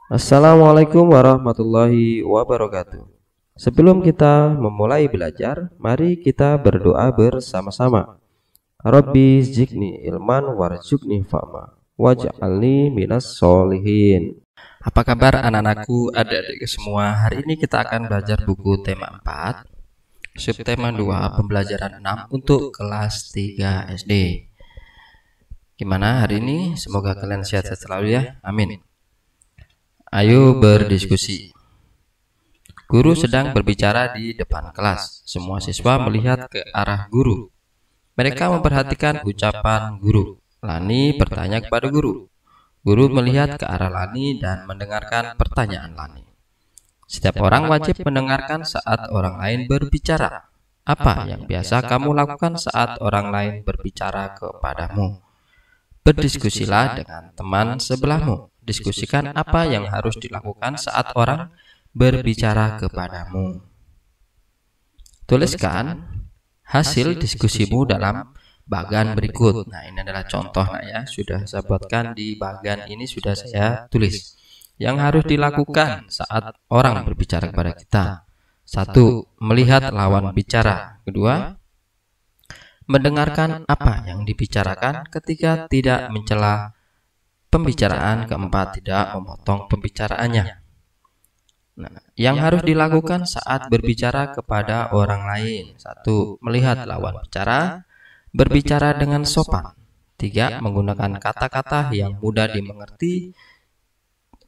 Assalamualaikum warahmatullahi wabarakatuh. Sebelum kita memulai belajar, mari kita berdoa bersama-sama. Rabbi zidni ilman warzuqni fahma waj'alni minas solihin. Apa kabar anak-anakku, adik-adik semua? Hari ini kita akan belajar buku tema 4, subtema 2, pembelajaran 6 untuk kelas 3 SD. Gimana hari ini? Semoga kalian sehat selalu ya. Amin. Ayo berdiskusi. Guru sedang berbicara di depan kelas. Semua siswa melihat ke arah guru. Mereka memperhatikan ucapan guru. Lani bertanya kepada guru. Guru melihat ke arah Lani dan mendengarkan pertanyaan Lani. Setiap orang wajib mendengarkan saat orang lain berbicara. Apa yang biasa kamu lakukan saat orang lain berbicara kepadamu? Berdiskusilah dengan teman sebelahmu. Diskusikan apa yang harus dilakukan saat orang berbicara kepadamu. Tuliskan hasil diskusimu dalam bagan berikut. Nah, ini adalah contoh ya, sudah saya buatkan di bagan ini, sudah saya tulis. Yang harus dilakukan saat orang berbicara kepada kita. 1. Melihat lawan bicara. 2. Mendengarkan apa yang dibicarakan ketika tidak mencela pembicaraan. 4. Tidak memotong pembicaraannya. Nah, yang harus dilakukan saat berbicara kepada orang lain. 1. Melihat lawan bicara, berbicara dengan sopan. 3. Menggunakan kata-kata yang mudah dimengerti.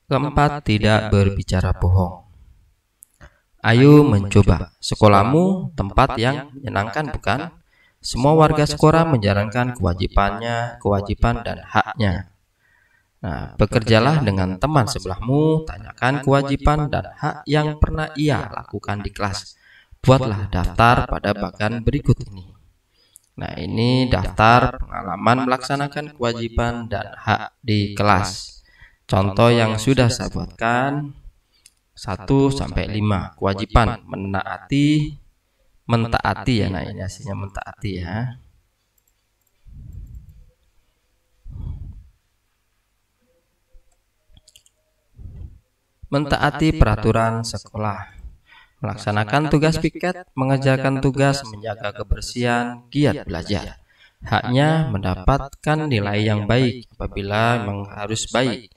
4. Tidak berbicara bohong. Ayo mencoba. Sekolahmu tempat yang menyenangkan, bukan? Semua warga sekolah menjalankan kewajiban dan haknya. Nah, bekerjalah dengan teman sebelahmu, tanyakan kewajiban dan hak yang pernah ia lakukan di kelas. Buatlah daftar pada bagan berikut ini. Nah, ini daftar pengalaman melaksanakan kewajiban dan hak di kelas. Contoh yang sudah saya buatkan 1-5. Kewajiban mentaati ya. Nah, ini hasilnya mentaati ya. Mentaati peraturan sekolah, melaksanakan tugas piket, mengerjakan tugas, menjaga kebersihan, giat belajar. Haknya mendapatkan nilai yang baik apabila memang harus baik,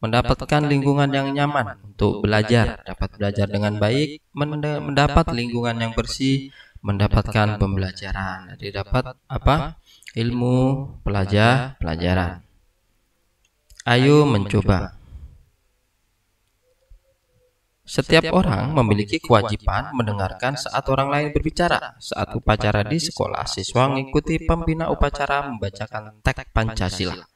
mendapatkan lingkungan yang nyaman untuk belajar, dapat belajar dengan baik, mendapat lingkungan yang bersih, mendapatkan pembelajaran. Jadi dapat apa? Ilmu, pelajaran. Ayo mencoba. Setiap orang memiliki kewajiban mendengarkan saat orang lain berbicara. Saat upacara di sekolah, siswa mengikuti pembina upacara membacakan teks Pancasila.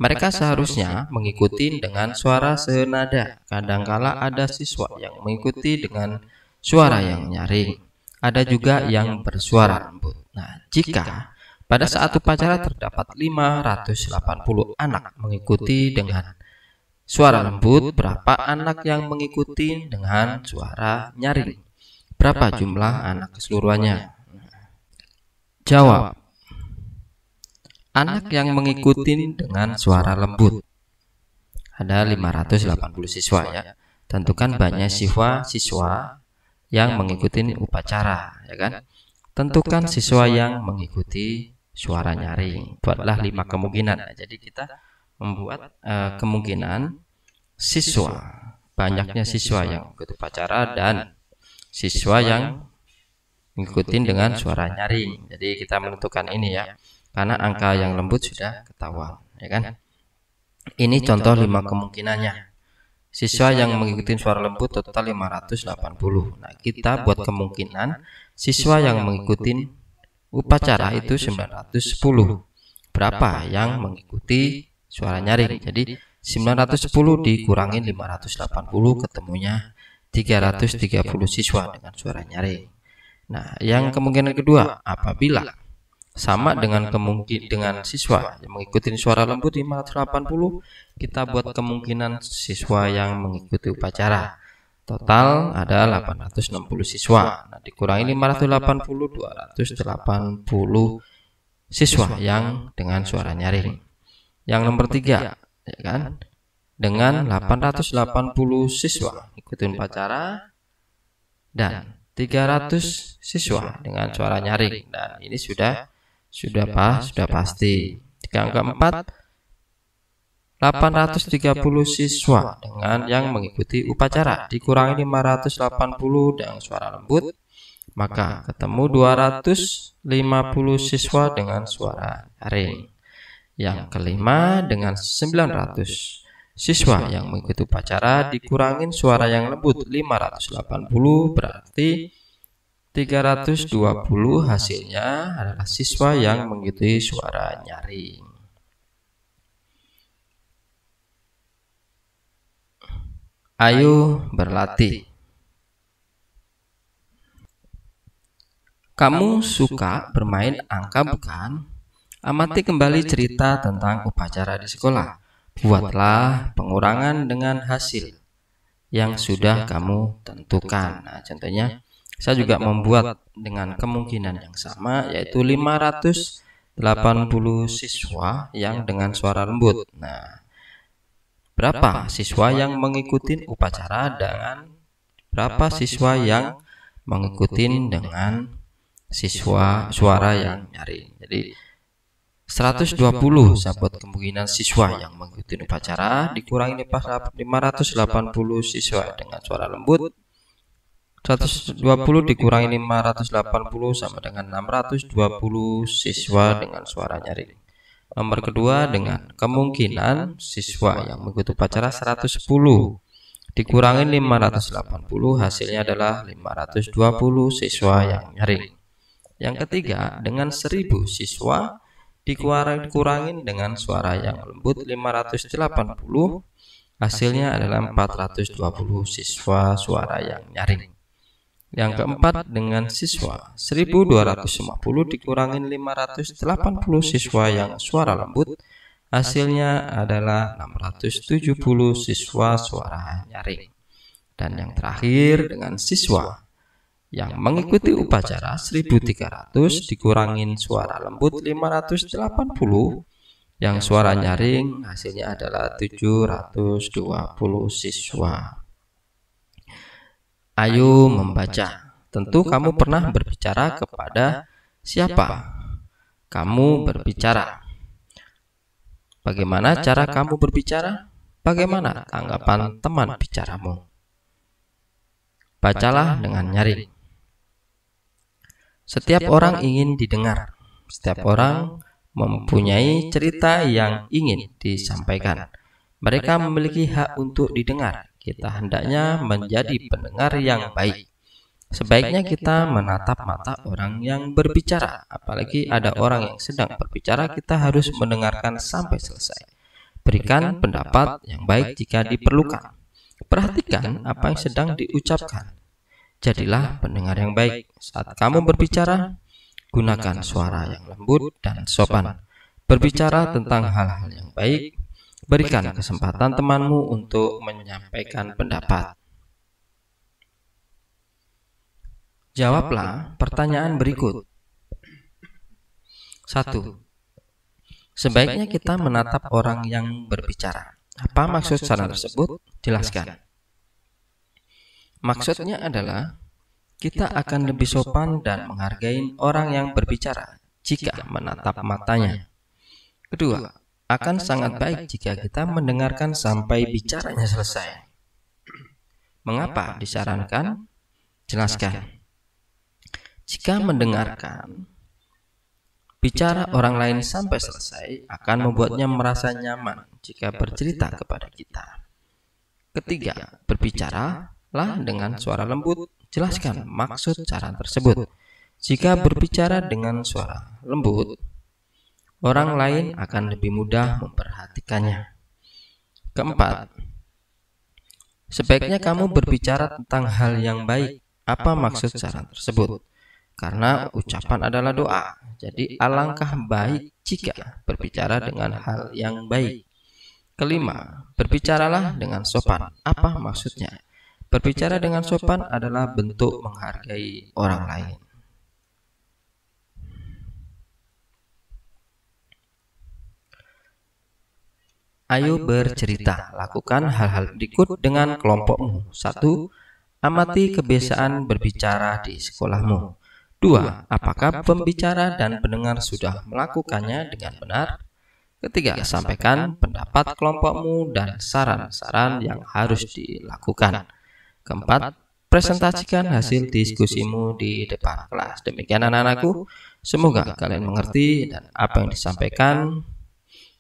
Mereka seharusnya mengikuti dengan suara senada. Kadangkala ada siswa yang mengikuti dengan suara yang nyaring. Ada juga yang bersuara lembut. Nah, jika pada saat upacara terdapat 580 anak mengikuti dengan suara lembut, berapa anak yang mengikuti dengan suara nyaring? Berapa jumlah anak keseluruhannya? Jawab. Anak yang mengikuti dengan suara lembut ada 580 siswa ya. Tentukan banyak siswa yang mengikuti upacara ya kan. Tentukan siswa yang mengikuti suara nyaring. Buatlah 5 kemungkinan. Nah, jadi kita membuat kemungkinan siswa, banyaknya siswa yang ikut upacara dan siswa yang mengikuti dengan suara nyaring. Jadi kita menentukan ini ya, karena angka yang lembut sudah ketahuan ya kan. Ini contoh 5 kemungkinannya. Siswa yang mengikuti suara lembut total 580. Nah, kita buat kemungkinan siswa yang mengikuti upacara itu 910. Berapa yang mengikuti suara nyaring? Jadi 910 dikurangin 580 ketemunya 330 siswa dengan suara nyaring. Nah, yang kemungkinan kedua, apabila sama dengan siswa yang mengikuti suara lembut 580, kita buat kemungkinan siswa yang mengikuti upacara. Total ada 860 siswa. Nah, dikurangi 580, 280 siswa yang dengan suara nyaring. Yang nomor 3 ya kan, dengan 880 siswa ikuti upacara dan 300 siswa dengan suara nyaring. Dan ini sudah pasti. Yang keempat, 830 siswa dengan yang mengikuti upacara dikurangi 580 dengan suara lembut, maka ketemu 250 siswa dengan suara nyaring. Yang kelima, dengan 900 siswa yang mengikuti upacara dikurangin suara yang lembut 580, berarti 320 hasilnya adalah siswa yang mengikuti suara nyaring. Ayo berlatih. Kamu suka bermain angka bukan? Amati kembali cerita tentang upacara di sekolah. Buatlah pengurangan dengan hasil yang sudah kamu tentukan. Nah, contohnya saya juga membuat dengan kemungkinan yang sama, yaitu 580 siswa yang dengan suara lembut. Nah, berapa siswa yang mengikuti upacara dengan berapa siswa yang mengikuti dengan suara yang nyaring. Jadi 120 saya buat kemungkinan siswa yang mengikuti upacara dikurangi 580 siswa dengan suara lembut. 120 dikurangi 580 sama dengan 620 siswa dengan suara nyaring. Nomor kedua, dengan kemungkinan siswa yang mengikuti upacara 110 dikurangi 580 hasilnya adalah 520 siswa yang nyaring. Yang ketiga, dengan 1000 siswa dikurangin dengan suara yang lembut 580 hasilnya adalah 420 siswa suara yang nyaring. Yang keempat, dengan siswa 1250 dikurangin 580 siswa yang suara lembut hasilnya adalah 670 siswa suara nyaring. Dan yang terakhir, dengan siswa yang mengikuti upacara 1300 dikurangin suara lembut 580 yang suara nyaring hasilnya adalah 720 siswa. Ayo membaca. Tentu kamu pernah berbicara kepada siapa? Kamu berbicara. Bagaimana cara kamu berbicara? Bagaimana tanggapan teman bicaramu? Bacalah dengan nyaring. Setiap orang ingin didengar. Setiap orang mempunyai cerita yang ingin disampaikan. Mereka memiliki hak untuk didengar. Kita hendaknya menjadi pendengar yang baik. Sebaiknya kita menatap mata orang yang berbicara. Apalagi ada orang yang sedang berbicara, kita harus mendengarkan sampai selesai. Berikan pendapat yang baik jika diperlukan. Perhatikan apa yang sedang diucapkan. Jadilah pendengar yang baik. Saat kamu berbicara, gunakan suara yang lembut dan sopan. Berbicara tentang hal-hal yang baik. Berikan kesempatan temanmu untuk menyampaikan pendapat. Jawablah pertanyaan berikut. 1. Sebaiknya kita menatap orang yang berbicara. Apa maksud cara tersebut? Jelaskan. Maksudnya adalah kita akan lebih sopan dan menghargai orang yang berbicara jika menatap matanya. Kedua, akan sangat baik jika kita mendengarkan sampai bicaranya selesai. Mengapa disarankan? Jelaskan. Jika mendengarkan bicara orang lain sampai selesai akan membuatnya merasa nyaman jika bercerita kepada kita. Ketiga, berbicara dengan suara lembut. Jelaskan maksud cara tersebut. Jika berbicara dengan suara lembut, orang lain akan lebih mudah memperhatikannya. Keempat, sebaiknya kamu berbicara tentang hal yang baik. Apa maksud cara tersebut? Karena ucapan adalah doa. Jadi alangkah baik jika berbicara dengan hal yang baik. Kelima, berbicaralah dengan sopan. Apa maksudnya? Berbicara dengan sopan adalah bentuk menghargai orang lain. Ayo bercerita, lakukan hal-hal berikut dengan kelompokmu. 1. Amati kebiasaan berbicara di sekolahmu. 2. Apakah pembicara dan pendengar sudah melakukannya dengan benar? Ketiga, sampaikan pendapat kelompokmu dan saran-saran yang harus dilakukan. Keempat, presentasikan hasil diskusimu di depan kelas. Demikian anak-anakku, semoga kalian mengerti dan apa yang disampaikan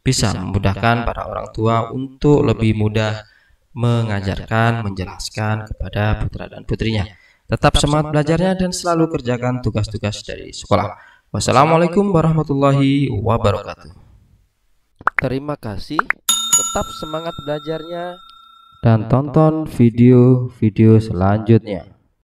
bisa memudahkan para orang tua untuk lebih mudah mengajarkan, menjelaskan kepada putra dan putrinya. Tetap semangat belajarnya dan selalu kerjakan tugas-tugas dari sekolah. Wassalamualaikum warahmatullahi wabarakatuh. Terima kasih, tetap semangat belajarnya Dan tonton video-video selanjutnya.